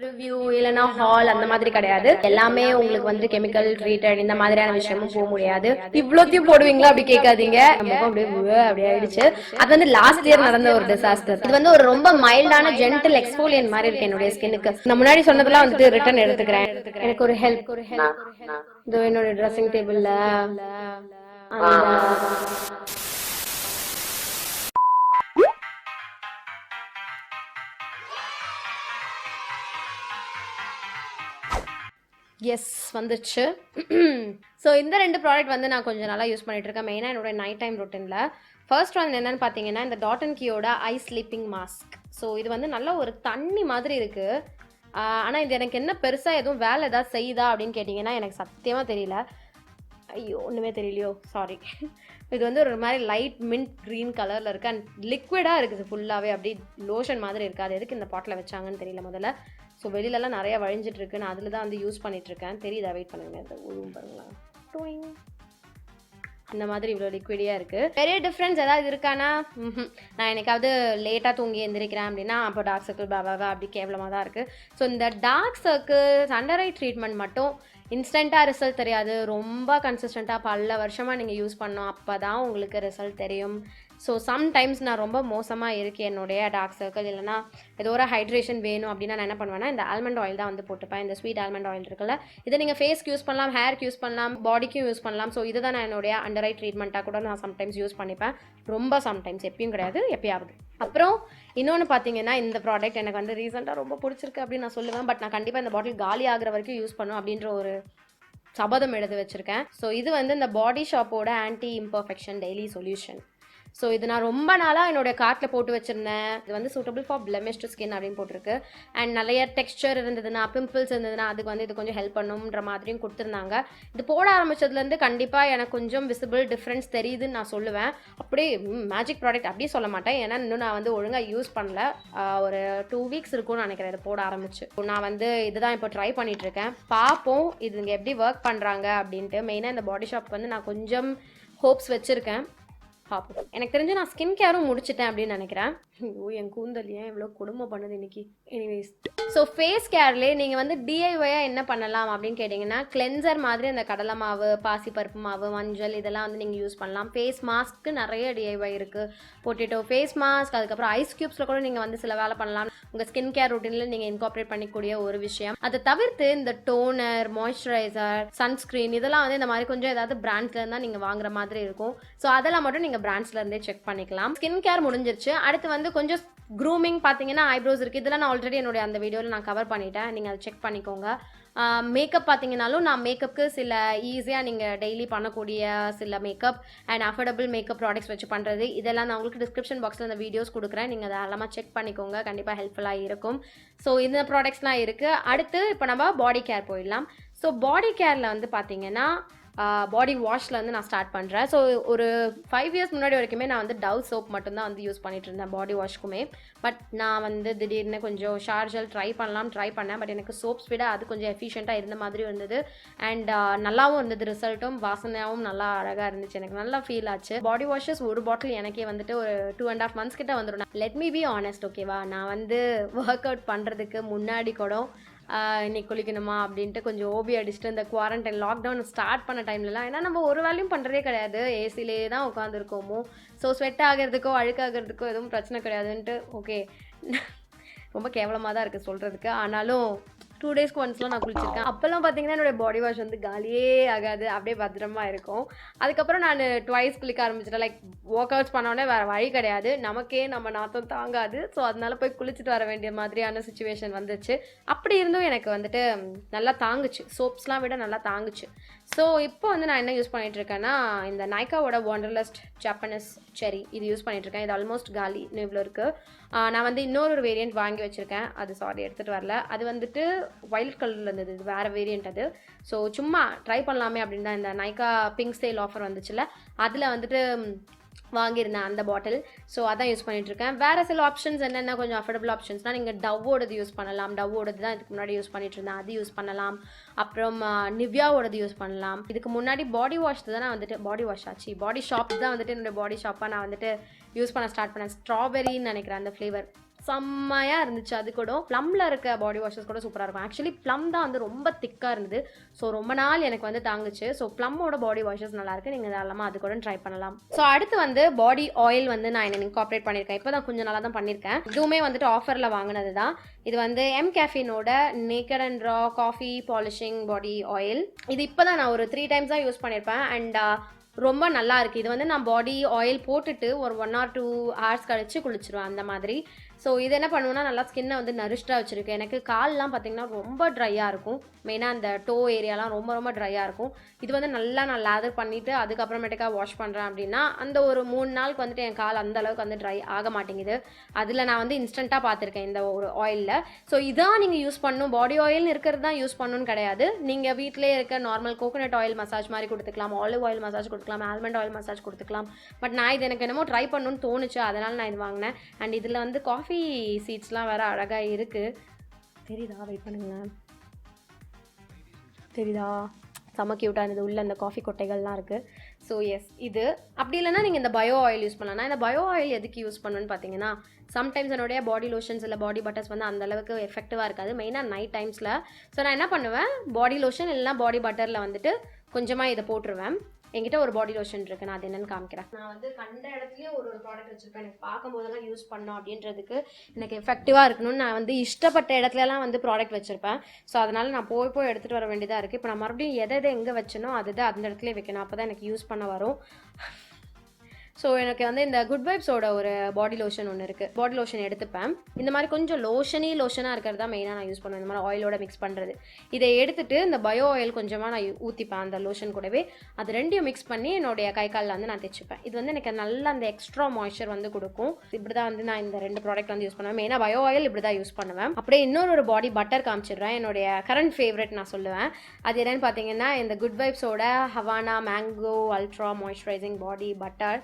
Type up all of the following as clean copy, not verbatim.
Review இல்லைன்னா hall அந்த மாதிரி கிடையாது. எல்லாமே உங்களுக்கு வந்து கெமிக்கல் ட்ரீட்டட் இந்த மாதிரியான விஷயமும் போக முடியாது. இவ்வளோத்தையும் போடுவீங்களா அப்படி கேட்காதீங்க. நமக்கும் அப்படியே ஆயிடுச்சு. அது வந்து லாஸ்ட் இயர் நடந்த ஒரு டிசாஸ்டர். இது வந்து ஒரு ரொம்ப மைல்டான ஜென்டில் எக்ஸ்ஃபோலியன்ட் மாதிரி இருக்கு என்னுடைய ஸ்கின்னுக்கு. நான் முன்னாடி சொன்னதெல்லாம் வந்துட்டு ரிட்டர்ன் எடுத்துக்கிறேன். எனக்கு ஒரு ஹெல்ப் இதோ என்னோட ட்ரெஸ்ஸிங் டேபிள்ல எஸ் வந்துச்சு. ஸோ இந்த 2 ப்ராடக்ட் வந்து நான் கொஞ்சம் நல்லா யூஸ் பண்ணிட்டு இருக்கேன். மெயினாக என்னோட நைட் டைம் ரொட்டீனில். ஃபர்ஸ்ட் வந்து என்னென்னு பார்த்தீங்கன்னா இந்த டாட் அண்ட் கீயோட ஐ ஸ்லீப்பிங் மாஸ்க். ஸோ இது வந்து நல்ல ஒரு தண்ணி மாதிரி இருக்குது. ஆனால் இது எனக்கு என்ன பெருசாக எதுவும் வேலை ஏதாவது செய்யுதா அப்படின்னு கேட்டிங்கன்னா எனக்கு சத்தியமாக தெரியல. ஐயோ ஒன்றுமே தெரியலையோ, சாரி. இது வந்து ஒரு மாதிரி லைட் மின்ட் க்ரீன் கலரில் இருக்குது அண்ட் லிக்விடாக இருக்குது ஃபுல்லாகவே. அப்படி லோஷன் மாதிரி இருக்குது. அது எதுக்கு இந்த பாட்டில் வச்சாங்கன்னு தெரியல முதல்ல. ஸோ வெளியிலலாம் நிறையா வழிஞ்சிட்டு இருக்கு. நான் அதில் தான் வந்து யூஸ் பண்ணிகிட்ருக்கேன். தெரியுதா? வெயிட் பண்ணுங்க. இந்த உருவம் பாருங்களா, இந்த மாதிரி இவ்வளோ லிக்விடியாக இருக்குது. பெரிய டிஃப்ரென்ஸ் ஏதாவது இருக்கானா? நான் எனக்காவது லேட்டாக தூங்கி எழுந்திரிக்கிறேன் அப்படின்னா அப்போ டார்க் சர்க்கிள் பாபாவா அப்படி கேவலமாக தான் இருக்குது. ஸோ இந்த dark circle under eye treatment மட்டும் இன்ஸ்டண்ட்டாக ரிசல்ட் தெரியாது. ரொம்ப கன்சிஸ்டண்ட்டாக பல வருஷமாக நீங்கள் யூஸ் பண்ணோம், அப்போ தான் உங்களுக்கு ரிசல்ட் தெரியும். ஸோ சம்டைம்ஸ் நான் ரொம்ப மோசமாக இருக்கேன் என்னுடைய டார்க் சர்க்கிள், இல்லைனா ஏதோ ஒரு ஹைட்ரேஷன் வேணும் அப்படின்னா நான் என்ன பண்ணுவேன்னா இந்த ஆல்மண்ட் ஆயில் தான் வந்து போட்டுப்பேன். இந்த ஸ்வீட் ஆல்மண்ட் ஆயில் இருக்குல்ல, இதை நீங்கள் ஃபேஸ்க்கு யூஸ் பண்ணலாம், ஹேருக்கு யூஸ் பண்ணலாம், பாடிக்கும் யூஸ் பண்ணலாம். ஸோ இதை தான் நான் என்னுடைய அண்டர் ஐ ட்ரீட்மெண்ட்டாக கூட நான் சம்டைம்ஸ் யூஸ் பண்ணிப்பேன். ரொம்ப சம்டைம்ஸ், எப்பயும் கிடையாது, எப்பயாவது. அப்புறம் இன்னொன்று பார்த்தீங்கன்னா இந்த ப்ராடக்ட் எனக்கு வந்து ரீசெண்டாக ரொம்ப பிடிச்சிருக்கு அப்படின்னு நான் சொல்லுவேன். பட் நான் கண்டிப்பாக இந்த பாட்டில் காலி ஆகிற வரைக்கும் யூஸ் பண்ணும் அப்படின்ற ஒரு சபதம் எடுத்து வச்சுருக்கேன். ஸோ இது வந்து இந்த பாடி ஷாப்போட anti imperfection daily solution. So இது நான் ரொம்ப நாளாக என்னோடய கார்ட்டில் போட்டு வச்சுருந்தேன். இது வந்து சூட்டபிள் ஃபார் பிளெமிஷ்டு ஸ்கின் அப்படின்னு போட்டிருக்கு. அண்ட் நிறைய டெக்ஸ்சர் இருந்ததுன்னா, பிம்பிள்ஸ் இருந்ததுன்னா அதுக்கு வந்து இது கொஞ்சம் ஹெல்ப் பண்ணுன்ற மாதிரியும் கொடுத்துருந்தாங்க. இது போட ஆரம்பித்ததுலேருந்து கண்டிப்பாக எனக்கு கொஞ்சம் விசிபிள் டிஃப்ரென்ஸ் தெரியுதுன்னு நான் சொல்லுவேன். அப்படியே மேஜிக் ப்ராடக்ட் அப்படியே சொல்ல மாட்டேன், ஏன்னா இன்னும் நான் வந்து ஒழுங்காக யூஸ் பண்ணல. ஒரு 2 வீக்ஸ் இருக்கும்னு நினைக்கிறேன் இது போட ஆரம்பிச்சு. நான் வந்து இதுதான் இப்போ ட்ரை பண்ணிகிட்ருக்கேன். பார்ப்போம் இதுங்க எப்படி ஒர்க் பண்ணுறாங்க அப்படின்ட்டு. மெயினாக இந்த பாடி ஷாப்க்கு வந்து நான் கொஞ்சம் ஹோப்ஸ் வச்சுருக்கேன். பார்ப்போம். எனக்கு தெரிஞ்சு நான் ஸ்கின் கேரும் முடிச்சிட்டேன் அப்படின்னு நினைக்கிறேன். ஐயோ என் கூந்தல் ஏன் இவ்வளோ கொடுமை பண்ணுது இன்னைக்கு. எனிவேஸ், ஸோ ஃபேஸ் கேர்லேயே நீங்கள் வந்து டிஐஒயாக என்ன பண்ணலாம் அப்படின்னு கேட்டிங்கன்னா கிளென்சர் மாதிரி அந்த கடலை மாவு, பாசிப்பருப்பு மாவு, மஞ்சள் இதெல்லாம் வந்து நீங்கள் யூஸ் பண்ணலாம். ஃபேஸ் மாஸ்க்கு நிறைய டிஐஒய் இருக்குது. பொட்டேட்டோ ஃபேஸ் மாஸ்க், அதுக்கப்புறம் ஐஸ் க்யூப்ஸில் கூட நீங்கள் வந்து சில வேலை பண்ணலாம். உங்கள் ஸ்கின் கேர் ரொட்டீனில் நீங்கள் இன்கார்பரேட் பண்ணிக்கூடிய ஒரு விஷயம். அதை தவிர்த்து இந்த டோனர், மாய்ஸ்சரைசர், சன்ஸ்க்ரீன் இதெல்லாம் வந்து இந்த மாதிரி கொஞ்சம் ஏதாவது பிராண்ட்ஸ்லேருந்து தான் நீங்கள் வாங்குற மாதிரி இருக்கும். ஸோ அதெல்லாம் மட்டும் நீங்கள் பிராண்ட்ஸ்லேருந்தே செக் பண்ணிக்கலாம். ஸ்கின் கேர் முடிஞ்சிருச்சு. அடுத்து வந்து கொஞ்சம் க்ரூமிங் பார்த்தீங்கன்னா ஐப்ரோஸ் இருக்குது. இதெல்லாம் நான் ஆல்ரெடி என்னுடைய அந்த வீடியோவில் நான் கவர் பண்ணிட்டேன், நீங்கள் அதை செக் பண்ணிக்கோங்க. மேக்கப் பார்த்தீங்கன்னாலும் நான் மேக்கப்புக்கு சில ஈஸியாக நீங்கள் டெய்லி பண்ணக்கூடிய சில makeup and affordable makeup products வச்சு பண்ணுறது இதெல்லாம் நான் உங்களுக்கு டிஸ்கிரிப்ஷன் பாக்ஸில் இந்த வீடியோஸ் கொடுக்குறேன். நீங்கள் அதை எல்லாமே செக் பண்ணிக்கோங்க, கண்டிப்பாக ஹெல்ப்ஃபுல்லாக இருக்கும். ஸோ இந்த ப்ராடக்ட்ஸ்லாம் இருக்குது. அடுத்து இப்போ நம்ம பாடி கேர் போயிடலாம். ஸோ பாடி கேரில் வந்து பார்த்தீங்கன்னா பாடி வாஷில் வந்து நான் ஸ்டார்ட் பண்ணுறேன். ஸோ ஒரு 5 இயர்ஸ் முன்னாடி வரைக்குமே நான் வந்து டவ் சோப் மட்டும்தான் வந்து யூஸ் பண்ணிட்டு இருந்தேன் பாடி வாஷ்க்குமே. பட் நான் வந்து திடீர்னு கொஞ்சம் ஷார்ஜல் ட்ரை பண்ணேன். பட் எனக்கு சோப்ஸ் விட அது கொஞ்சம் எஃபிஷியண்ட்டாக இருந்த மாதிரி இருந்தது. அண்ட் நல்லாவும் இருந்தது, ரிசல்ட்டும் வாசனையாகவும் நல்லா அழகாக இருந்துச்சு. எனக்கு நல்லா ஃபீல் ஆச்சு. பாடி வாஷஸ் ஒரு பாட்டில் எனக்கே வந்துட்டு ஒரு 2.5 months கிட்ட வந்துடும். லெட் மீ பி ஆனஸ்ட், ஓகேவா? நான் வந்து ஒர்க் அவுட் பண்ணுறதுக்கு முன்னாடி கூட இன்னைக்கு குளிக்கணுமா அப்படின்ட்டு கொஞ்சம் ஓபி அடிச்சுட்டு இந்த குவாரண்டைன் லாக்டவுன் ஸ்டார்ட் பண்ண டைம்லலாம், ஏன்னா நம்ம ஒரு வேலையும் பண்ணுறதே கிடையாது, ஏசிலே தான் உட்காந்துருக்கோமோ. ஸோ ஸ்வெட் ஆகிறதுக்கோ அழுக்காகிறதுக்கோ எதுவும் பிரச்சனை கிடையாதுன்ட்டு ஓகே. ரொம்ப கேவலமாக தான் இருக்குது சொல்கிறதுக்கு. ஆனாலும் 2 டேஸ்க்கு ஒன்ஸ்லாம் நான் குளிச்சிருக்கேன். அப்போல்லாம் பார்த்தீங்கன்னா என்னோடய பாடி வாஷ் வந்து காலியே ஆகாது, அப்படியே பத்திரமா இருக்கும். அதுக்கப்புறம் நான் ட்வைஸ் குளிக்க ஆரம்பிச்சிட்டேன். லைக் ஒர்க் அவுட்ஸ் பண்ணோடனே வேறு வழி கிடையாது, நமக்கே நம்ம நாத்தம் தாங்காது. ஸோ அதனால போய் குளிச்சுட்டு வர வேண்டிய மாதிரியான சுச்சுவேஷன் வந்துச்சு. அப்படி இருந்தும் எனக்கு வந்துட்டு நல்லா தாங்குச்சு, சோப்ஸ்லாம் விட நல்லா தாங்குச்சு. ஸோ இப்போ வந்து நான் என்ன யூஸ் பண்ணிகிட்ருக்கேன்னா இந்த நைக்காவோட வாண்டர்லஸ்ட் ஜாப்பனீஸ் செரி இது யூஸ் பண்ணிகிட்ருக்கேன். இது ஆல்மோஸ்ட் காலி இன்னும் இவ்வளோ இருக்குது. நான் வந்து இன்னொரு வேரியண்ட் வாங்கி வச்சுருக்கேன், அது சாரி எடுத்துகிட்டு வரல. அது வந்துட்டு வைல்ட் கலரில் இருந்தது, இது வேறு வேரியண்ட் அது. ஸோ சும்மா ட்ரை பண்ணலாமே அப்படின்னு தான் இந்த நைக்கா பிங்க் சேல் ஆஃபர் வந்துச்சுல்ல, அதில் வந்துட்டு வாங்கியிருந்தேன் அந்த பாட்டில். ஸோ அதான் யூஸ் பண்ணிகிட்ருக்கேன். வேறு சில ஆப்ஷன்ஸ் என்னென்ன கொஞ்சம் அஃபோர்டபுள் ஆப்ஷன்ஸ்னால் நீங்கள் டவ்வோடது யூஸ் பண்ணலாம். டவ்வோடது தான் இதுக்கு முன்னாடி யூஸ் பண்ணிட்டு இருந்தேன், அது யூஸ் பண்ணலாம். அப்புறம் நிவ்யாவோடது யூஸ் பண்ணலாம். இதுக்கு முன்னாடி பாடி வாஷ் தான் வந்துட்டு பாடி வாஷ் ஆச்சு, பாடி ஷாப் தான் வந்துட்டு என்னோடய பாடி ஷாப்பாக நான் வந்துட்டு யூஸ் பண்ண ஸ்டார்ட் பண்ணேன். ஸ்ட்ராபெரின்னு நினைக்கிறேன் அந்த ஃப்ளேவர். செம்மையாக இருந்துச்சு. அது கூட ப்ளம்மில் இருக்க பாடி வாஷஸ் கூட சூப்பராக இருக்கும். ஆக்சுவலி ப்ளம் தான் வந்து ரொம்ப திக்காக இருந்தது. ஸோ ரொம்ப நாள் எனக்கு வந்து தாங்குச்சு. ஸோ ப்ளம்மோட பாடி வாஷஸ் நல்லாயிருக்கு. நீங்கள் தாராளமாக அது கூட ட்ரை பண்ணலாம். ஸோ அடுத்து வந்து பாடி ஆயில் வந்து நான் என்ன இன்கார்பரேட் பண்ணியிருக்கேன். இப்போ தான் கொஞ்சம் நல்லா தான் பண்ணியிருக்கேன். இதுவுமே வந்துட்டு ஆஃபரில் வாங்கினது தான். இது வந்து mCaffeine-ஓட naked and raw coffee polishing body oil. இது இப்போ தான் நான் ஒரு 3 times தான் யூஸ் பண்ணியிருப்பேன். அண்ட் ரொம்ப நல்லா இருக்குது. இது வந்து நான் பாடி ஆயில் போட்டுட்டு ஒரு 1 or 2 hours கழிச்சு குளிச்சிருவேன் அந்த மாதிரி. ஸோ இது என்ன பண்ணுவேன்னா நல்லா ஸ்கின்னை வந்து நரிஷ்டாக வச்சுருக்கு. எனக்கு கால்லாம் பார்த்திங்கன்னா ரொம்ப ட்ரையாக இருக்கும். மெயினாக அந்த டோ ஏரியாலாம் ரொம்ப ரொம்ப ட்ரையாக இருக்கும். இது வந்து நல்லா நான் லேதர் பண்ணிவிட்டு அதுக்கப்புறமேட்டுக்காக வாஷ் பண்ணுறேன் அப்படின்னா அந்த ஒரு 3 நாளுக்கு வந்துட்டு என் கால் அந்தளவுக்கு வந்து ட்ரை ஆக மாட்டேங்குது. அதில் நான் வந்து இன்ஸ்டண்ட்டாக பார்த்துருக்கேன் இந்த ஒரு ஆயிலில். ஸோ இதான் நீங்கள் யூஸ் பண்ணணும். பாடி ஆயில்னு இருக்கிறது தான் யூஸ் பண்ணணும்னு கிடையாது. நீங்கள் வீட்டிலே இருக்க நார்மல் கோகோனட் ஆயில் மசாஜ் மாதிரி கொடுத்துக்கலாம், ஆலிவ் ஆயில் மசாஜ் கொடுத்துக்கலாம், ஆல்மண்ட் ஆயில் மசாஜ் கொடுத்துக்கலாம். பட் நான் இது எனக்கு என்னமோ ட்ரை பண்ணணும்னு தோணுச்சு, அதனால் நான் இது வாங்கினேன். அண்ட் இதில் வந்து காஃபி சீட்ஸ்லாம் வேறு அழகாக இருக்குது. தெரியுதா? வெயிட் பண்ணுங்களேன். தெரியுதா? செம்ம க்யூட்டாக இருந்தது. உள்ள அந்த காஃபி கொட்டைகள்லாம் இருக்குது. ஸோ எஸ், இது அப்படி இல்லைனா நீங்கள் இந்த பயோ ஆயில் யூஸ் பண்ணலாம். நான் இந்த பயோ ஆயில் எதுக்கு யூஸ் பண்ணுன்னு பார்த்தீங்கன்னா, சம்டைம்ஸ் என்னுடைய பாடி லோஷன்ஸ் இல்லை பாடி பட்டர்ஸ் வந்து அந்தளவுக்கு எஃபெக்டிவாக இருக்காது, மெயினாக நைட் டைம்ஸில். ஸோ நான் என்ன பண்ணுவேன், பாடி லோஷன் இல்லைனா பாடி பட்டரில் வந்துட்டு கொஞ்சமாக இதை போட்டுருவேன். என்கிட்ட ஒரு பாடி லோஷன் இருக்குது, நான் அது என்னென்னு காமிக்கிறேன். நான் வந்து கண்ட இடத்துலையே ஒரு ப்ராடக்ட் வச்சுருப்பேன். எனக்கு பார்க்கும்போதெல்லாம் யூஸ் பண்ணோம் அப்படின்றதுக்கு எனக்கு எஃபெக்டிவாக இருக்கணும்னு நான் வந்து இஷ்டப்பட்ட இடத்துலலாம் வந்து ப்ராடக்ட் வச்சுருப்பேன். ஸோ அதனால் நான் போய் எடுத்துகிட்டு வர வேண்டியதாக இருக்குது. இப்போ நான் மறுபடியும் எதை எங்கே வச்சனோ அதுதான் அந்த இடத்துல வைக்கணும். அப்போ தான் எனக்கு யூஸ் பண்ண வரும். ஸோ எனக்கு வந்து இந்த குட் வைப்ஸோட ஒரு பாடி லோஷன் ஒன்று இருக்குது. பாடி லோஷன் எடுத்துப்பேன். இந்த மாதிரி கொஞ்சம் லோஷனாக இருக்கிறது தான் மெயினாக நான் யூஸ் பண்ணுவேன். இந்த மாதிரி ஆயிலோட மிக்ஸ் பண்ணுறது. இதை எடுத்துகிட்டு இந்த பயோ ஆயில் கொஞ்சமாக நான் ஊற்றிப்பேன் அந்த லோஷன் கூடவே. அது ரெண்டையும் மிக்ஸ் பண்ணி என்னுடைய கை காலில் வந்து நான் தைச்சிப்பேன். இது வந்து எனக்கு நல்லா அந்த எக்ஸ்ட்ரா மாய்ஸ்சர் வந்து கொடுக்கும். இப்படி தான் வந்து நான் இந்த 2 ப்ராடக்ட் வந்து யூஸ் பண்ணுவேன். மெயினாக பயோ ஆயில் இப்படி தான் யூஸ் பண்ணுவேன். அப்படியே இன்னொரு பாடி பட்டர் காமிச்சிடுறேன். என்னுடைய கரண்ட் ஃபேவரட் நான் சொல்லுவேன். அது என்னென்னு பார்த்தீங்கன்னா இந்த குட் வைப்ஸோட Havana mango ultra moisturising body butter.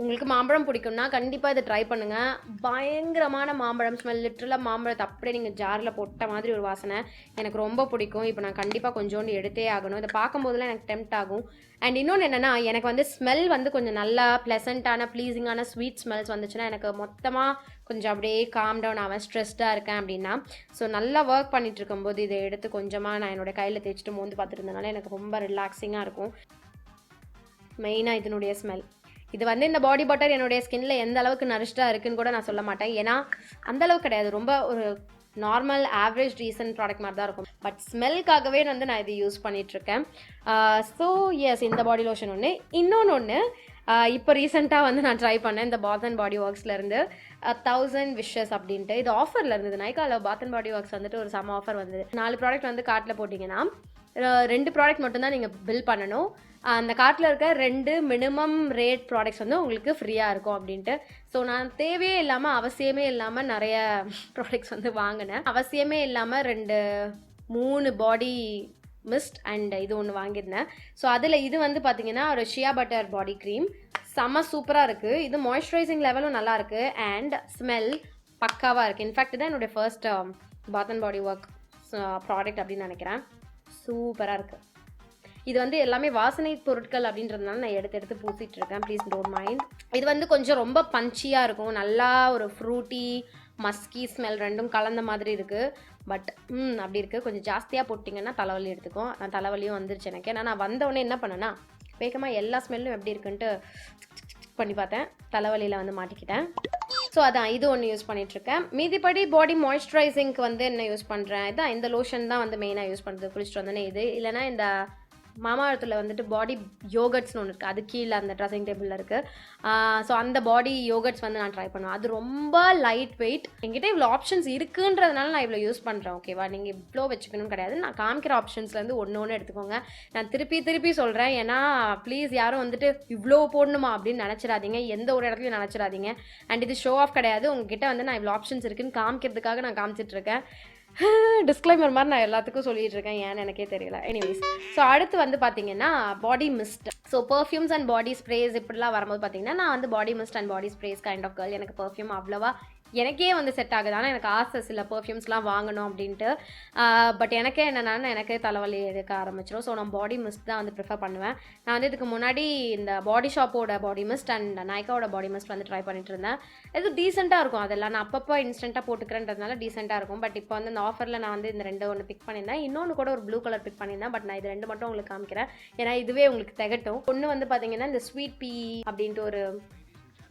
உங்களுக்கு மாம்பழம் பிடிக்கும்னா கண்டிப்பாக இதை ட்ரை பண்ணுங்கள். பயங்கரமான மாம்பழம் ஸ்மெல். லிட்டரலாக மாம்பழத்தை அப்படியே நீங்கள் ஜாரில் போட்ட மாதிரி ஒரு வாசனை எனக்கு ரொம்ப பிடிக்கும். இப்போ நான் கண்டிப்பாக கொஞ்சோண்டு எடுத்தே ஆகணும். இதை பார்க்கும்போதெல்லாம் எனக்கு டெம்ப்ட் ஆகும். அண்ட் இன்னொன்று என்னென்னா, எனக்கு வந்து ஸ்மெல் வந்து கொஞ்சம் நல்லா ப்ளசண்ட்டான ப்ளீஸிங்கான ஸ்வீட் ஸ்மெல்ஸ் வந்துச்சுன்னா எனக்கு மொத்தமாக கொஞ்சம் அப்படியே காம் டவுன் ஆவேன், ஸ்ட்ரெஸ்டாக இருக்கேன் அப்படின்னா. ஸோ நல்லா ஒர்க் பண்ணிட்டு இருக்கும்போது இதை எடுத்து கொஞ்சமாக நான் என்னோடய கையில் தேய்ச்சிட்டு மோந்து பார்த்துட்டு இருந்தனால எனக்கு ரொம்ப ரிலாக்ஸிங்காக இருக்கும். மெயினாக இதனுடைய ஸ்மெல். இது வந்து இந்த பாடி பட்டர் என்னுடைய ஸ்கின்ல எந்த அளவுக்கு நரிஷ்டாக இருக்குன்னு கூட நான் சொல்ல மாட்டேன். ஏன்னா அந்தளவுக்கு கிடையாது, ரொம்ப ஒரு நார்மல் ஆவரேஜ் ரீசன்ட் ப்ராடக்ட் மாதிரி தான் இருக்கும். பட் ஸ்மெல்க்காகவே வந்து நான் இது யூஸ் பண்ணிகிட்ருக்கேன். ஸோ எஸ், இந்த பாடி லோஷன் ஒன்று. இன்னொன்று இப்போ ரீசெண்டாக வந்து நான் ட்ரை பண்ணேன். இந்த பாத் அண்ட் பாடி ஒர்க்ஸ்லேருந்து 1000 wishes அப்படின்ட்டு இது ஆஃபரில் இருந்தது. நைக்காவில் பாத் அண்ட் பாடி ஒர்க்ஸ் வந்துட்டு ஒரு செம்ம ஆஃபர் வந்தது. 4 ப்ராடக்ட் வந்து கார்ட்டில் போட்டிங்கன்னா 2 ப்ராடக்ட் மட்டும்தான் நீங்கள் பில் பண்ணணும். அந்த கார்ட்டில் இருக்க 2 மினிமம் ரேட் ப்ராடக்ட்ஸ் வந்து உங்களுக்கு ஃப்ரீயாக இருக்கும் அப்படின்ட்டு. ஸோ நான் தேவையே இல்லாமல் அவசியமே இல்லாமல் நிறைய ப்ராடக்ட்ஸ் வந்து வாங்கினேன். அவசியமே இல்லாமல் 3 பாடி மிஸ்ட் அண்ட் இது ஒன்று வாங்கியிருந்தேன். ஸோ அதில் இது வந்து பார்த்திங்கன்னா ஒரு ஷியா பட்டர் பாடி க்ரீம். செம்ம சூப்பராக இருக்குது. இது மாய்ஸ்சரைசிங் லெவலும் நல்லாயிருக்கு அண்ட் ஸ்மெல் பக்காவாக இருக்குது. இன்ஃபேக்ட் தான் என்னுடைய first bath and body work product அப்படின்னு நினைக்கிறேன். சூப்பராக இருக்குது. இது வந்து எல்லாமே வாசனை பொருட்கள் அப்படின்றதுனால நான் எடுத்து பூசிட்டு இருக்கேன். Please don't mind. இது வந்து கொஞ்சம் ரொம்ப பஞ்சியாக இருக்கும். நல்லா ஒரு ஃப்ரூட்டி மஸ்கி ஸ்மெல் ரெண்டும் கலந்த மாதிரி இருக்குது. பட் அப்படி இருக்குது. கொஞ்சம் ஜாஸ்தியாக போட்டிங்கன்னா தலைவலி எடுத்துக்கும். தலைவலியும் வந்துருச்சு எனக்கு. ஏன்னா நான் வந்தவொடனே என்ன பண்ணேன்னா வேகமாக எல்லா ஸ்மெல்லும் எப்படி இருக்குன்ட்டு பண்ணி பார்த்தேன். தலைவலியில் வந்து மாட்டிக்கிட்டேன். ஸோ அதான் இது ஒன்று யூஸ் பண்ணிகிட்ருக்கேன். மீதிப்படி பாடி மாய்ஸ்சரைசிங்க்கு வந்து என்ன யூஸ் பண்ணுறேன், இதான் இந்த லோஷன் தான் வந்து மெயினாக யூஸ் பண்ணுறது. குளிச்சுட்டு வந்தோன்னே இது இல்லைனா இந்த மாமாவரத்தில் வந்துட்டு பாடி யோகர்ட்ஸ்னு ஒன்று இருக்குது. அது கீழே அந்த ட்ரெஸ்ஸிங் டேபிளில் இருக்குது. ஸோ அந்த பாடி யோகர்ட்ஸ் வந்து நான் ட்ரை பண்ணுவேன். அது ரொம்ப லைட் வெயிட். என்கிட்ட இவ்வளோ ஆப்ஷன்ஸ் இருக்குன்றதுனால நான் இவ்வளோ யூஸ் பண்ணுறேன். ஓகேவா, நீங்கள் இவ்வளோ வச்சுக்கணும்னு கிடையாது. நான் காமிக்கிற ஆப்ஷன்ஸ்லேருந்து ஒன்று எடுத்துக்கோங்க. நான் திருப்பி சொல்கிறேன். ஏன்னா ப்ளீஸ் யாரும் வந்துட்டு இவ்வளோ போடணுமா அப்படின்னு நினச்சிடாதீங்க. எந்த ஒரு இடத்துலையும் நினச்சிடாதீங்க. அண்ட் இது ஷோ ஆஃப் கிடையாது. உங்ககிட்ட வந்து நான் இவ்வளோ ஆப்ஷன்ஸ் இருக்குன்னு காமிக்கிறதுக்காக நான் காமிச்சிட்ருக்கேன். டிஸ்க்ளைமர் மாதிரி நான் எல்லாத்துக்கும் சொல்லிட்டு இருக்கேன், ஏன்னு எனக்கே தெரியல. எனிவேஸ், ஸோ அடுத்து வந்து பார்த்தீங்கன்னா body mist. So perfumes and body sprays இப்படிலாம் வரும்போது பார்த்தீங்கன்னா நான் வந்து body mist and body sprays kind of girl. எனக்கு பர்ஃப்யூம் அவ்வளோவா எனக்கே வந்து செட் ஆகுது. ஆனால் எனக்கு ஆசை சில பர்ஃப்யூம்ஸ்லாம் வாங்கணும் அப்படின்ட்டு. பட் எனக்கே என்னென்னா எனக்கே தலைவலி எடுக்க ஆரம்பிச்சிடும். ஸோ நான் பாடி மிஸ்ட் தான் வந்து ப்ரிஃபர் பண்ணுவேன். நான் வந்து இதுக்கு முன்னாடி இந்த பாடி ஷாப்போட பாடி மிஸ்ட் அண்ட் நைக்காவோட பாடி மிஸ்ட் வந்து ட்ரை பண்ணிட்டு இருந்தேன். இது டீசெண்டாக இருக்கும். அதெல்லாம் நான் அப்பப்போ இன்ஸ்டண்ட்டாக போட்டுக்கிறேன்றதுனால டீசெண்டாக இருக்கும். பட் இப்போ வந்து இந்த ஆஃபரில் நான் வந்து இந்த 2 ஒன்று பிக் பண்ணியிருந்தேன். இன்னொன்று கூட ஒரு ப்ளூ கலர் பிக் பண்ணியிருந்தேன். பட் நான் இது 2 மட்டும் உங்களுக்கு காமிக்கிறேன். ஏன்னா இதுவே உங்களுக்கு திகட்டும். ஒன்று வந்து பார்த்தீங்கன்னா இந்த ஸ்வீட் பீ அப்படின்ட்டு ஒரு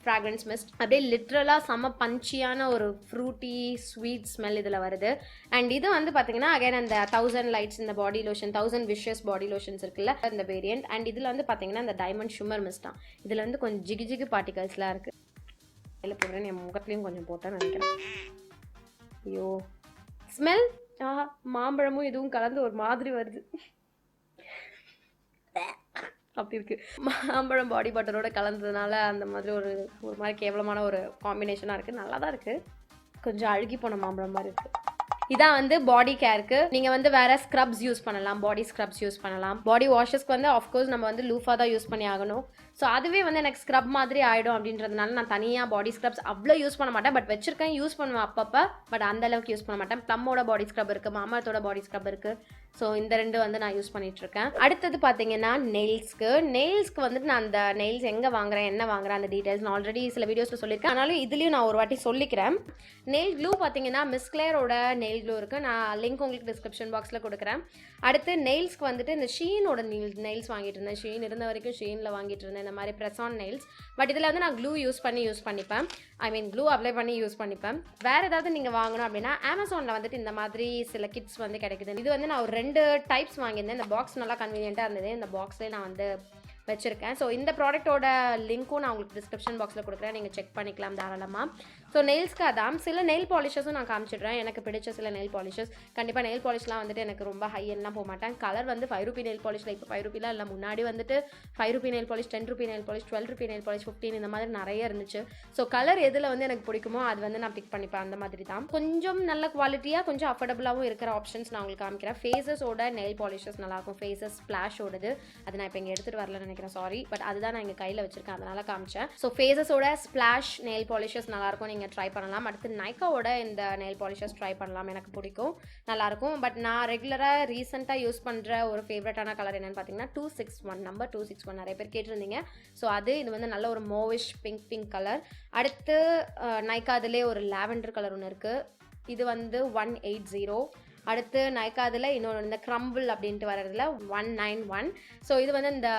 ஃப்ராக்ரன்ஸ் மிஸ்ட். அப்படியே லிட்ரலாக செம்ம பஞ்சியான ஒரு ஃப்ரூட்டி ஸ்வீட் ஸ்மெல் இதில் வருது. அண்ட் இது வந்து பார்த்தீங்கன்னா அகைன் அந்த 1000 லைட்ஸ் இந்த பாடி லோஷன் 1000 விஷஸ் பாடி லோஷன்ஸ் இருக்குல்ல இந்த வேரியன்ட். அண்ட் இதில் வந்து பார்த்தீங்கன்னா இந்த டைமண்ட் ஷுமர் மிஸ்ட் தான். இதில் வந்து கொஞ்சம் ஜிகு ஜிகு பார்ட்டிகல்ஸ்லாம் இருக்குது. இதில் போடுறேன் என் முகத்துலேயும் கொஞ்சம் போட்டேன்னு நினைக்கிறேன். ஐயோ ஸ்மெல் மாம்பழமும் இதுவும் கலந்து ஒரு மாதிரி வருது. அப்படி இருக்குது. மாம்பழம் பாடி பட்டரோட கலந்ததுனால அந்த மாதிரி ஒரு மாதிரி கேவலமான ஒரு காம்பினேஷனாக இருக்குது. நல்லா தான் இருக்குது. கொஞ்சம் அழுகி போன மாம்பழம் மாதிரி இருக்குது. இதான் வந்து பாடி கேருக்கு. நீங்கள் வந்து வேறு ஸ்க்ரப்ஸ் யூஸ் பண்ணலாம். பாடி ஸ்க்ரப்ஸ் யூஸ் பண்ணலாம். பாடி வாஷஸ்க்கு வந்து ஆஃப்கோர்ஸ் நம்ம வந்து லூஃபாக தான் யூஸ் பண்ணி ஆகணும். ஸோ அதுவே வந்து எனக்கு ஸ்க்ரப் மாதிரி ஆகிடும் அப்படின்றதுனால நான் தனியாக பாடி ஸ்க்ரப்ஸ் அவ்வளோ யூஸ் பண்ண மாட்டேன். பட் வச்சிருக்கேன், யூஸ் பண்ணுவேன் அப்பப்போ. பட் அந்தளவுக்கு யூஸ் பண்ண மாட்டேன். ப்ளம்மோட பாடி ஸ்க்ரப் இருக்குது, மாமரத்தோட பாடி ஸ்க்ரப் இருக்குது. ஸோ இந்த 2 வந்து நான் யூஸ் பண்ணிகிட்ருக்கேன். அடுத்தது பார்த்தீங்கன்னா நெயில்ஸ்க்கு வந்துட்டு நான் அந்த நெயில்ஸ் எங்கே வாங்குறேன், என்ன வாங்குறேன், அந்த டீட்டெயில்ஸ் நான் ஆல்ரெடி சில வீடியோஸில் சொல்லியிருக்கேன். ஆனாலும் இதுலேயும் நான் ஒரு வாட்டி சொல்லிக்கிறேன். நெயில் க்ளூ பார்த்தீங்கன்னா மிஸ் கிளேரோட நெயில் க்ளூ இருக்குது. நான் லிங்க் உங்களுக்கு டிஸ்கிரிப்ஷன் பாக்ஸில் கொடுக்குறேன். அடுத்து நெயில்ஸ்க்கு வந்துட்டு இந்த ஷீனோட நெயில்ஸ் வாங்கிட்டு இருந்தேன். ஷீன் இருந்த வரைக்கும் ஷீனில் வாங்கிட்டு இருந்தேன் இந்த மாதிரி ப்ரெஸ்ஆன் நெயில்ஸ். பட் இதில் வந்து நான் க்ளூ யூஸ் பண்ணிப்பேன். க்ளூ அப்ளை பண்ணி யூஸ் பண்ணிப்பேன். வேறு ஏதாவது நீங்கள் வாங்கணும் அப்படின்னா அமேசானில் வந்துட்டு இந்த மாதிரி சில கிட்ஸ் வந்து கிடைக்குது. இது வந்து நான் ஒரு 2 டைப்ஸ் வாங்கியிருந்தேன். இந்த பாக்ஸ் நல்லா கன்வீனியண்ட்டாக இருந்தது. இந்த பாக்ஸ்லேயே நான் வந்து வச்சுருக்கேன். ஸோ இந்த ப்ராடக்ட்டோட லிங்க்கும் நான் உங்களுக்கு டிஸ்கிரிப்ஷன் பாக்ஸில் கொடுக்குறேன். நீங்கள் செக் பண்ணிக்கலாம் தாராளமாக. ஸோ நெயில்ஸ்க்கு அதான். சில நெயில் பாலிஷஸும் நான் காமிச்சிடுறேன். எனக்கு பிடிச்ச சில நெயில் பாலிஷஸ். கண்டிப்பாக நெயில் பாலிஷ்லாம் வந்துட்டு எனக்கு ரொம்ப ஹை எல்லாம் போக மாட்டேன். கலர் வந்து 5 ரூபி நெயில் பாலிஷில் இப்போ 5 ரூபிலாம் இல்லை. முன்னாடி வந்துட்டு 5 Ruby nail polish, 10 Ruby nail polish, 12 Ruby nail polish, 15 இந்த மாதிரி நிறைய இருந்துச்சு. ஸோ கலர் எதில் வந்து எனக்கு பிடிக்குமோ அது வந்து நான் பிக் பண்ணிப்பேன். அந்த மாதிரி தான். கொஞ்சம் நல்ல குவாலிட்டியாக கொஞ்சம் அஃபோர்டபுளாகவும் இருக்கிற ஆப்ஷன்ஸ் நான் உங்களுக்கு காமிக்கிறேன். ஃபேஸஸோட நெயில் பாலிஷஸ் நல்லாயிருக்கும். ஃபேஸஸ் ஸ்ப்ளாஷோடது அது நான் இப்போ இங்கே எடுத்துகிட்டு வரலன்னு நினைக்கிறேன். சாரி. பட் அதுதான் நான் இங்கே கையில் வச்சிருக்கேன், அதனால காமிச்சேன். ஸோ ஃபேஸஸோட ஸ்ப்ளாஷ் நெயில் பாலிஷஸ் நல்லாயிருக்கும். நீங்கள் ட்ரை பண்ணலாம். அடுத்து நைக்காவோட இந்த நெயில் பாலிஷஸ் ட்ரை பண்ணலாம். எனக்கு பிடிக்கும், நல்லாயிருக்கும். பட் நான் ரெகுலராக ரீசெண்டாக யூஸ் பண்ணுற ஒரு ஃபேவரட்டான கலர் என்னென்னு பார்த்தீங்கன்னா 261 நம்பர் 261 நிறைய பேர் கேட்டிருந்தீங்க. ஸோ இது வந்து நல்ல ஒரு மோவிஷ் பிங்க் கலர். அடுத்து நைக்காதிலே ஒரு லாவெண்டர் கலர் ஒன்று இருக்குது. இது வந்து 180. அடுத்து நைக்காதில் இன்னொன்று இந்த க்ரம்பிள் அப்படின்ட்டு வர்றதுல 191. ஸோ இது வந்து இந்த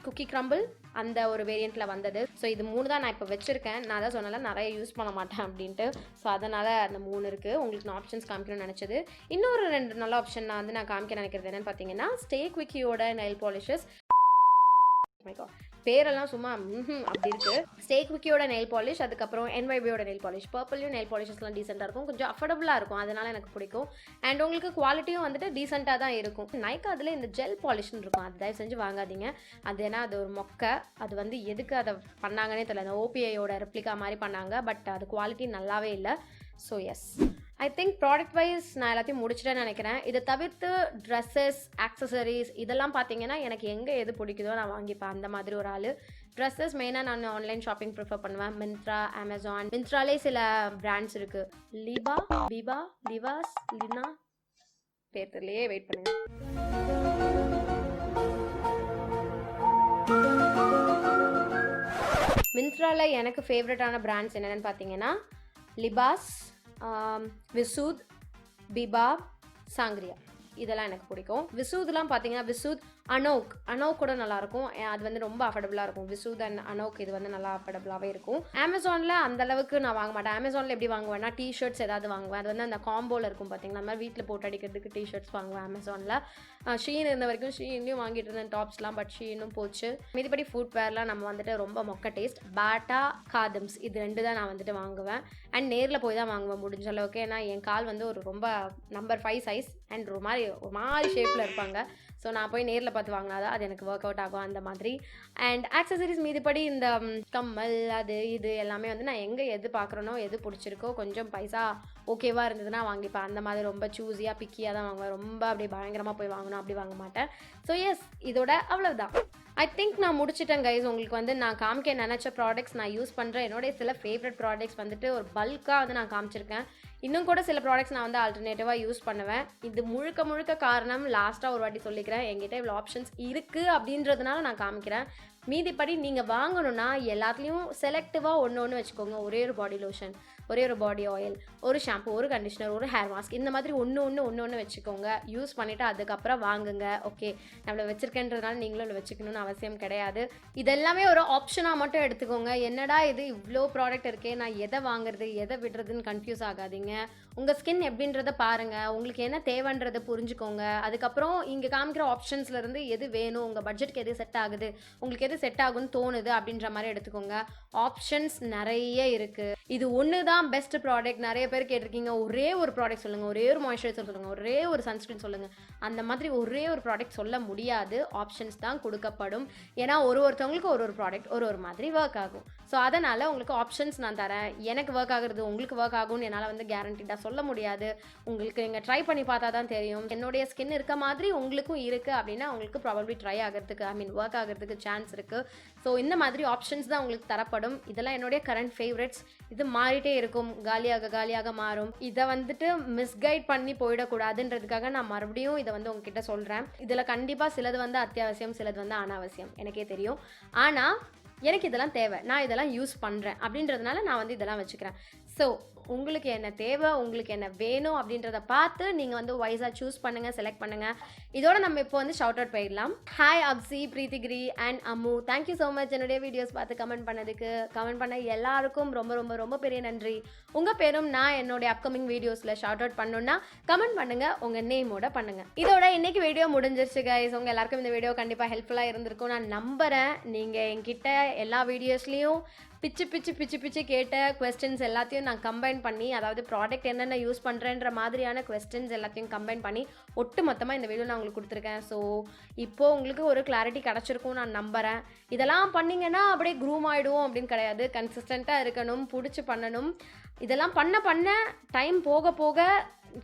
குக்கி க்ரம்பிள் அந்த ஒரு வேரியண்ட்டில் வந்தது. ஸோ இது 3 தான் நான் இப்போ வச்சுருக்கேன். நான் தான் சொன்னால நிறைய யூஸ் பண்ண மாட்டேன் அப்படின்ட்டு. ஸோ அதனால் அந்த 3 இருக்குது. உங்களுக்கு நான் ஆப்ஷன்ஸ் காமிக்கணும்னு நினச்சது. இன்னொரு 2 நல்ல ஆப்ஷன் நான் வந்து காமிக்க நினைக்கிறது என்னென்னு பார்த்தீங்கன்னா ஸ்டே குவிக்கியோட நெயில் பாலிஷஸ். பேரெல்லாம் சும்மா அப்படி இருக்குது. ஸ்டே குவிக்கியோட நெயில் பாலிஷ், அதுக்கப்புறம் NYBயோட நெயில் பாலிஷ். பர்பிள்லையும் நெயில் பாலிஷஸ்லாம் டீசெண்டாக இருக்கும். கொஞ்சம் அஃபோர்டபுளாக இருக்கும். அதனால் எனக்கு பிடிக்கும். அண்ட் உங்களுக்கு குவாலிட்டியும் வந்துட்டு டீசெண்டாக தான் இருக்கும். நைக்கா அதில் இந்த ஜெல் பாலிஷ்னு இருக்கும். அது தயவு செஞ்சு வாங்காதீங்க. அது ஏன்னா அது ஒரு மொக்கை. அது வந்து எதுக்கு அதை பண்ணாங்கன்னே தெரியல. அந்த OPIயோட ரெப்ளிகா மாதிரி பண்ணாங்க. பட் அது குவாலிட்டி நல்லாவே இல்லை. So yes, I think product wise நான் எல்லாத்தையும் முடிச்சிட்டேன்னு நினைக்கிறேன். இதை தவிர்த்து ட்ரெஸ்ஸஸ், ஆக்சசரிஸ் இதெல்லாம் பார்த்தீங்கன்னா எனக்கு எங்கே எது பிடிக்குதோ நான் வாங்கிப்பேன். அந்த மாதிரி ஒரு ஆள். ட்ரெஸ்ஸஸ் மெயினாக நான் ஆன்லைன் ஷாப்பிங் ப்ரிஃபர் பண்ணுவேன். மிந்த்ரா, அமேசான். மிந்த்ராலே சில பிராண்ட்ஸ் இருக்குது. லிவாஸ், லினா பேர் தெரியலையே, வெயிட் பண்ணுங்க. மிந்த்ராவில் எனக்கு ஃபேவரட்டான பிராண்ட்ஸ் என்னென்னு பார்த்தீங்கன்னா லிபாஸ், விசூத், பிபா, சாங்கிரியா இதெல்லாம் எனக்கு பிடிக்கும். விசூத்லாம் பார்த்தீங்கன்னா விசூத், அனோக் கூட நல்லாயிருக்கும். அது வந்து ரொம்ப அஃபோர்டபுளாக இருக்கும். விசூத் அண்ட் அனோக் இது வந்து நல்லா அஃபோர்டபுளாகவே இருக்கும். அமேசானில் அந்தளவுக்கு நான் வாங்க மாட்டேன். அமேசானில் எப்படி வாங்குவேன்னா டிஷர்ட்ஸ் ஏதாவது வாங்குவேன். அது வந்து அந்த காம்போவில் இருக்கும் பார்த்தீங்கன்னா, அந்த மாதிரி வீட்டில் போட்டு அடிக்கிறதுக்கு டிஷர்ட்ஸ் வாங்குவேன் அமேசானில். ஷீன் இருந்த வரைக்கும் ஷீன்லேயும் வாங்கிட்டு இருந்தேன் டாப்ஸ்லாம். பட் ஷீனும் போச்சு. மீதிபடி ஃபுட்வேர்லாம் நம்ம வந்துட்டு ரொம்ப மொக்க டேஸ்ட். பாட்டா, காதம்ஸ் இது 2 தான் நான் வந்துட்டு வாங்குவேன். அண்ட் நேரில் போய் தான் வாங்குவேன் முடிஞ்ச அளவுக்கு. ஏன்னா என் கால் வந்து ஒரு ரொம்ப நம்பர் 5 சைஸ் அண்ட் ஒரு மாதிரி ஷேப்பில் இருப்பாங்க. ஸோ நான் போய் நேரில் பார்த்து வாங்கினாதான் அது எனக்கு ஒர்க் அவுட் ஆகும் அந்த மாதிரி. அண்ட் ஆக்சசரிஸ் மீதிப்படி இந்த கம்மல் அது இது எல்லாமே வந்து நான் எங்கே எது பார்க்குறேனோ எது பிடிச்சிருக்கோ கொஞ்சம் பைசா ஓகேவா இருந்ததுன்னா வாங்கிப்பேன். அந்த மாதிரி ரொம்ப சூஸியாக பிக்கியாக தான் வாங்குவேன். ரொம்ப அப்படியே பயங்கரமாக போய் வாங்கணும் அப்படி வாங்க மாட்டேன். ஸோ எஸ், இதோட அவ்வளவுதான். ஐ திங்க் நான் முடிச்சிட்டேன் கைஸ். உங்களுக்கு வந்து நான் காமிக்க நினச்ச ப்ராடக்ட்ஸ் நான் யூஸ் பண்ணுறேன். என்னுடைய சில ஃபேவரட் ப்ராடக்ட்ஸ் வந்துட்டு ஒரு பல்காக வந்து நான் காமிச்சிருக்கேன். இன்னும் கூட சில ப்ராடக்ட்ஸ் நான் வந்து ஆல்டர்னேட்டிவாக யூஸ் பண்ணுவேன். இது முழுக்க முழுக்க காரணம் லாஸ்ட்டாக ஒரு வாட்டி சொல்லிக்கிறேன், என்கிட்ட இவ்வளோ ஆப்ஷன்ஸ் இருக்குது அப்படின்றதுனால நான் காமிக்கிறேன். மீதிப்படி நீங்கள் வாங்கணுன்னா எல்லாத்துலேயும் செலக்டிவாக ஒன்று வச்சுக்கோங்க. ஒரே ஒரு பாடி லோஷன், ஒரே ஒரு பாடி ஆயில், ஒரு ஷாம்பு, ஒரு கண்டிஷனர், ஒரு ஹேர் மாஸ்க், இந்த மாதிரி ஒன்று வச்சுக்கோங்க. யூஸ் பண்ணிவிட்டு அதுக்கப்புறம் வாங்குங்க. ஓகே, நம்மளை வச்சுருக்கேன்றதுனால நீங்களும் இவ்வளோ வச்சுக்கணும்னு அவசியம் கிடையாது. இதெல்லாமே ஒரு ஆப்ஷனாக மட்டும் எடுத்துக்கோங்க. என்னடா இது இவ்வளோ ப்ராடக்ட் இருக்கே, நான் எதை வாங்குறது எதை விடுறதுன்னு கன்ஃபியூஸ் ஆகாதீங்க. உங்கள் ஸ்கின் எப்படின்றத பாருங்கள், உங்களுக்கு என்ன தேவைன்றதை புரிஞ்சுக்கோங்க. அதுக்கப்புறம் இங்கே காமிக்கிற ஆப்ஷன்ஸ்லேருந்து எது வேணும், உங்கள் பட்ஜெட்க்கு எது செட் ஆகுது, உங்களுக்கு எது செட் ஆகுன்னு தோணுது அப்படின்ற மாதிரி எடுத்துக்கோங்க. ஆப்ஷன்ஸ் நிறைய இருக்குது. இது ஒன்று தான் பெஸ்ட் ப்ராடக்ட். நிறைய பேர் கேட்டிருக்கீங்க, ஒரே ஒரு ப்ராடக்ட் சொல்லுங்கள், ஒரே ஒரு மாய்ஸ்சரைசர் சொல்லுங்கள், ஒரே ஒரு சன்ஸ்க்ரீன் சொல்லுங்கள். அந்த மாதிரி ஒரே ஒரு ப்ராடக்ட் சொல்ல முடியாது. ஆப்ஷன்ஸ் தான் கொடுக்கப்படும். ஏன்னா ஒருத்தவங்களுக்கு ஒரு ப்ராடக்ட் ஒரு மாதிரி ஒர்க் ஆகும். ஸோ அதனால் உங்களுக்கு ஆப்ஷன்ஸ் நான் தரேன். எனக்கு ஒர்க் ஆகுறது உங்களுக்கு ஒர்க் ஆகும்னு என்னால் வந்து கேரண்டிடாக சொல்ல முடியாது. உங்களுக்கு நீங்கள் ட்ரை பண்ணி பார்த்தா தான் தெரியும். என்னுடைய ஸ்கின் இருக்க மாதிரி உங்களுக்கும் இருக்குது அப்படின்னா உங்களுக்கு ப்ராபப்ளி ட்ரை ஆகிறதுக்கு ஒர்க் ஆகிறதுக்கு சான்ஸ் இருக்குது. ஸோ இந்த மாதிரி ஆப்ஷன்ஸ் தான் உங்களுக்கு தரப்படும். இதெல்லாம் என்னுடைய கரண்ட் ஃபேவரட்ஸ். இது மாறிட்டே இருக்கும், காலியாக மாறும். இதை வந்துட்டு மிஸ்கைட் பண்ணி போயிடக்கூடாதுன்றதுக்காக நான் மறுபடியும் இதை வந்து உங்ககிட்ட சொல்கிறேன். இதில் கண்டிப்பாக சிலது வந்து அத்தியாவசியம், சிலது வந்து அனாவசியம், எனக்கே தெரியும். ஆனால் எனக்கு இதெல்லாம் தேவை, நான் இதெல்லாம் யூஸ் பண்ணுறேன் அப்படின்றதுனால நான் வந்து இதெல்லாம் வச்சுக்கிறேன். ஸோ உங்களுக்கு என்ன தேவை, உங்களுக்கு என்ன வேணும் அப்படின்றத பார்த்து நீங்கள் வந்து வைஸாக சூஸ் பண்ணுங்கள், செலக்ட் பண்ணுங்கள். இதோட நம்ம இப்போ வந்து ஷவுட் அவுட் போயிடலாம். Hi Apsi, Preethigiri and Ammu, thank you so much என்னுடைய வீடியோஸ் பார்த்து கமெண்ட் பண்ணதுக்கு. கமெண்ட் பண்ண எல்லாருக்கும் ரொம்ப ரொம்ப ரொம்ப பெரிய நன்றி. உங்கள் பேரும் நான் என்னுடைய அப்கமிங் வீடியோஸில் ஷவுட் அவுட் பண்ணணுன்னா கமெண்ட் பண்ணுங்கள், உங்கள் நேமோட பண்ணுங்கள். இதோட இன்னைக்கு வீடியோ முடிஞ்சிருச்சு கைஸ். உங்கள் எல்லாருக்கும் இந்த வீடியோ கண்டிப்பாக ஹெல்ப்ஃபுல்லாக இருந்திருக்கும் நான் நம்புகிறேன். நீங்கள் என்கிட்ட எல்லா வீடியோஸ்லேயும் பிச்சு கேட்ட கொஸ்டின்ஸ் எல்லாத்தையும் நான் கம்பைன் பண்ணி, அதாவது ப்ராடக்ட் என்னென்ன யூஸ் பண்ணுறேன்ற மாதிரியான கொஸ்டின்ஸ் எல்லாத்தையும் கம்பைன் பண்ணி ஒட்டு மொத்தமாக இந்த வீடியோ நான் உங்களுக்கு கொடுத்துருக்கேன். ஸோ இப்போது உங்களுக்கு ஒரு கிளாரிட்டி கிடச்சிருக்கும் நான் நம்புகிறேன். இதெல்லாம் பண்ணிங்கன்னா அப்படியே க்ரூம் ஆகிடுவோம் அப்படின்னு கிடையாது. கன்சிஸ்டண்ட்டாக இருக்கணும், பிடிச்சி பண்ணணும். இதெல்லாம் பண்ண டைம் போக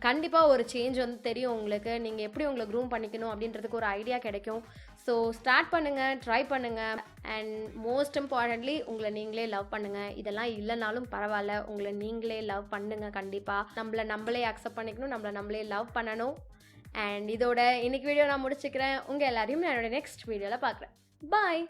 கண்டிப்பாக ஒரு சேஞ்ச் வந்து தெரியும் உங்களுக்கு. நீங்கள் எப்படி உங்களை க்ரூம் பண்ணிக்கணும் அப்படின்றதுக்கு ஒரு ஐடியா கிடைக்கும். ஸோ ஸ்டார்ட் பண்ணுங்கள், ட்ரை பண்ணுங்கள். அண்ட் மோஸ்ட் இம்பார்ட்டன்ட்லி உங்களை நீங்களே லவ் பண்ணுங்கள். இதெல்லாம் இல்லைனாலும் பரவாயில்ல, உங்களை நீங்களே லவ் பண்ணுங்கள். கண்டிப்பாக நம்மளே அக்செப்ட் பண்ணிக்கணும், நம்மளே லவ் பண்ணணும். அண்ட் இதோட இன்னைக்கு வீடியோ நான் முடிச்சுக்கிறேன். உங்கள் எல்லாரையும் நான் என்னோட நெக்ஸ்ட் வீடியோவில் பார்க்குறேன். பாய்.